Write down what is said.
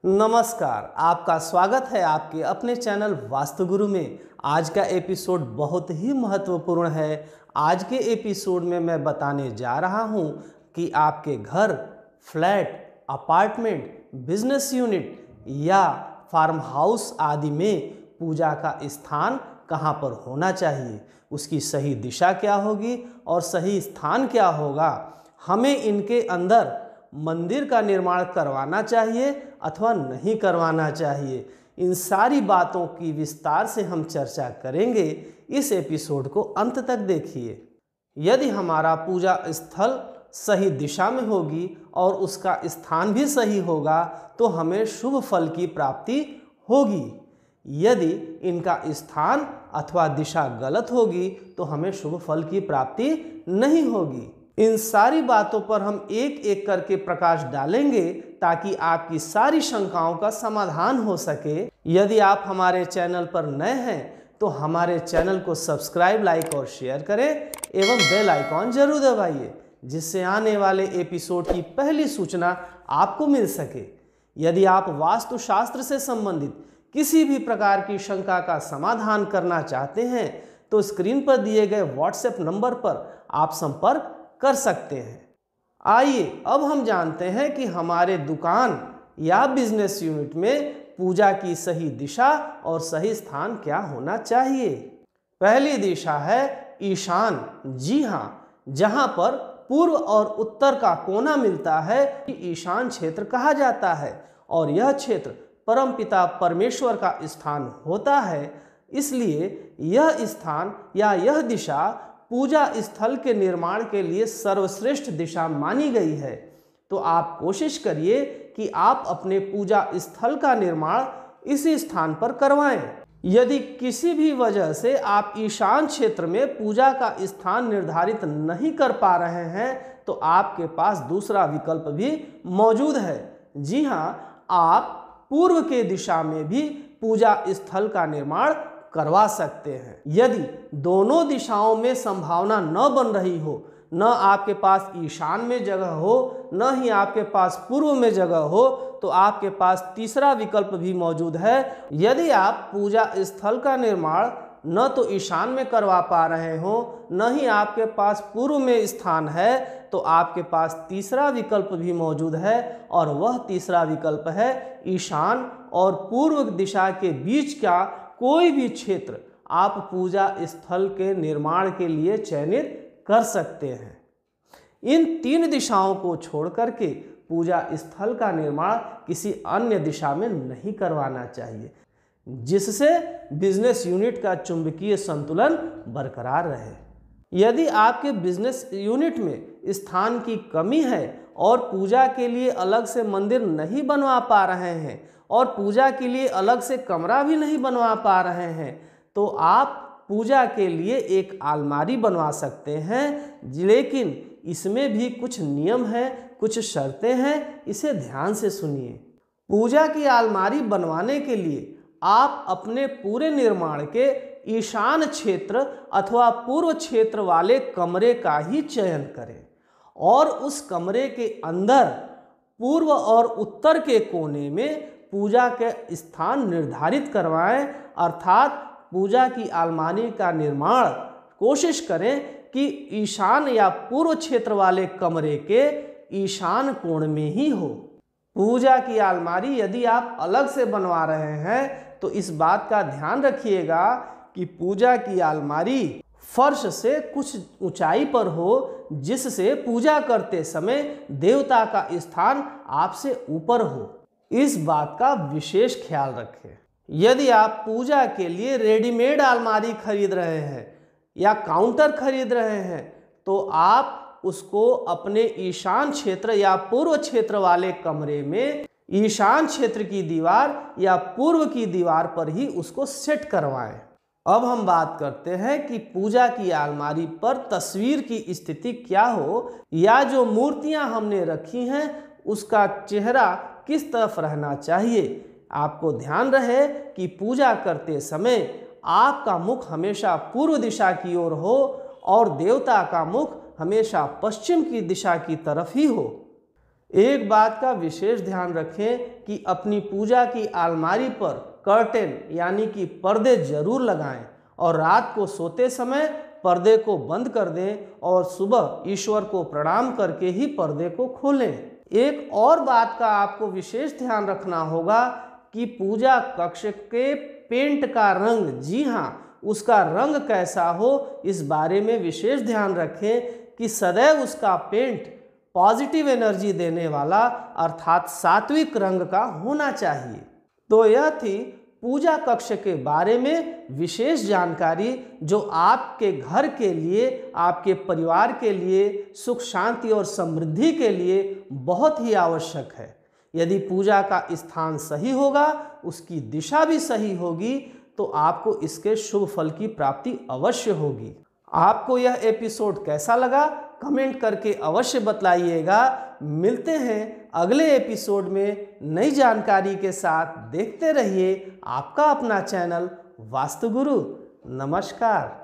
नमस्कार, आपका स्वागत है आपके अपने चैनल वास्तुगुरु में। आज का एपिसोड बहुत ही महत्वपूर्ण है। आज के एपिसोड में मैं बताने जा रहा हूं कि आपके घर, फ्लैट, अपार्टमेंट, बिजनेस यूनिट या फार्म हाउस आदि में पूजा का स्थान कहां पर होना चाहिए, उसकी सही दिशा क्या होगी और सही स्थान क्या होगा। हमें इनके अंदर मंदिर का निर्माण करवाना चाहिए अथवा नहीं करवाना चाहिए, इन सारी बातों की विस्तार से हम चर्चा करेंगे। इस एपिसोड को अंत तक देखिए। यदि हमारा पूजा स्थल सही दिशा में होगी और उसका स्थान भी सही होगा तो हमें शुभ फल की प्राप्ति होगी। यदि इनका स्थान अथवा दिशा गलत होगी तो हमें शुभ फल की प्राप्ति नहीं होगी। इन सारी बातों पर हम एक एक करके प्रकाश डालेंगे ताकि आपकी सारी शंकाओं का समाधान हो सके। यदि आप हमारे चैनल पर नए हैं तो हमारे चैनल को सब्सक्राइब, लाइक और शेयर करें एवं बेल आइकॉन जरूर दबाइए, जिससे आने वाले एपिसोड की पहली सूचना आपको मिल सके। यदि आप वास्तुशास्त्र से संबंधित किसी भी प्रकार की शंका का समाधान करना चाहते हैं तो स्क्रीन पर दिए गए व्हाट्सएप नंबर पर आप संपर्क कर सकते हैं। आइए अब हम जानते हैं कि हमारे दुकान या बिजनेस यूनिट में पूजा की सही दिशा और सही स्थान क्या होना चाहिए। पहली दिशा है ईशान। जी हाँ, जहां पर पूर्व और उत्तर का कोना मिलता है ईशान क्षेत्र कहा जाता है और यह क्षेत्र परमपिता परमेश्वर का स्थान होता है। इसलिए यह स्थान या यह दिशा पूजा स्थल के निर्माण के लिए सर्वश्रेष्ठ दिशा मानी गई है। तो आप कोशिश करिए कि आप अपने पूजा स्थल का निर्माण इसी स्थान पर करवाएं। यदि किसी भी वजह से आप ईशान क्षेत्र में पूजा का स्थान निर्धारित नहीं कर पा रहे हैं तो आपके पास दूसरा विकल्प भी मौजूद है। जी हाँ, आप पूर्व के दिशा में भी पूजा स्थल का निर्माण करवा सकते हैं। यदि दोनों दिशाओं में संभावना न बन रही हो, न आपके पास ईशान में जगह हो न ही आपके पास पूर्व में जगह हो, तो आपके पास तीसरा विकल्प भी मौजूद है। यदि आप पूजा स्थल का निर्माण न तो ईशान में करवा पा रहे हो न ही आपके पास पूर्व में स्थान है तो आपके पास तीसरा विकल्प भी मौजूद है और वह तीसरा विकल्प है ईशान और पूर्व दिशा के बीच का कोई भी क्षेत्र आप पूजा स्थल के निर्माण के लिए चयनित कर सकते हैं। इन तीन दिशाओं को छोड़ करके पूजा स्थल का निर्माण किसी अन्य दिशा में नहीं करवाना चाहिए, जिससे बिजनेस यूनिट का चुंबकीय संतुलन बरकरार रहे। यदि आपके बिजनेस यूनिट में स्थान की कमी है और पूजा के लिए अलग से मंदिर नहीं बनवा पा रहे हैं और पूजा के लिए अलग से कमरा भी नहीं बनवा पा रहे हैं तो आप पूजा के लिए एक अलमारी बनवा सकते हैं। लेकिन इसमें भी कुछ नियम हैं, कुछ शर्तें हैं, इसे ध्यान से सुनिए। पूजा की अलमारी बनवाने के लिए आप अपने पूरे निर्माण के ईशान क्षेत्र अथवा पूर्व क्षेत्र वाले कमरे का ही चयन करें और उस कमरे के अंदर पूर्व और उत्तर के कोने में पूजा के स्थान निर्धारित करवाएं। अर्थात पूजा की अलमारी का निर्माण कोशिश करें कि ईशान या पूर्व क्षेत्र वाले कमरे के ईशान कोण में ही हो। पूजा की अलमारी यदि आप अलग से बनवा रहे हैं तो इस बात का ध्यान रखिएगा कि पूजा की अलमारी फर्श से कुछ ऊंचाई पर हो, जिससे पूजा करते समय देवता का स्थान आपसे ऊपर हो। इस बात का विशेष ख्याल रखें। यदि आप पूजा के लिए रेडीमेड अलमारी खरीद रहे हैं या काउंटर खरीद रहे हैं तो आप उसको अपने ईशान क्षेत्र या पूर्व क्षेत्र वाले कमरे में ईशान क्षेत्र की दीवार या पूर्व की दीवार पर ही उसको सेट करवाएं। अब हम बात करते हैं कि पूजा की अलमारी पर तस्वीर की स्थिति क्या हो या जो मूर्तियां हमने रखी हैं उसका चेहरा किस तरफ रहना चाहिए। आपको ध्यान रहे कि पूजा करते समय आपका मुख हमेशा पूर्व दिशा की ओर हो और देवता का मुख हमेशा पश्चिम की दिशा की तरफ ही हो। एक बात का विशेष ध्यान रखें कि अपनी पूजा की अलमारी पर कर्टेन यानी कि पर्दे जरूर लगाएं और रात को सोते समय पर्दे को बंद कर दें और सुबह ईश्वर को प्रणाम करके ही पर्दे को खोलें। एक और बात का आपको विशेष ध्यान रखना होगा कि पूजा कक्ष के पेंट का रंग, जी हाँ, उसका रंग कैसा हो, इस बारे में विशेष ध्यान रखें कि सदैव उसका पेंट पॉजिटिव एनर्जी देने वाला अर्थात सात्विक रंग का होना चाहिए। तो यह थी पूजा कक्ष के बारे में विशेष जानकारी जो आपके घर के लिए, आपके परिवार के लिए सुख शांति और समृद्धि के लिए बहुत ही आवश्यक है। यदि पूजा का स्थान सही होगा, उसकी दिशा भी सही होगी, तो आपको इसके शुभ फल की प्राप्ति अवश्य होगी। आपको यह एपिसोड कैसा लगा कमेंट करके अवश्य बतलाइएगा। मिलते हैं अगले एपिसोड में नई जानकारी के साथ। देखते रहिए आपका अपना चैनल वास्तु गुरु। नमस्कार।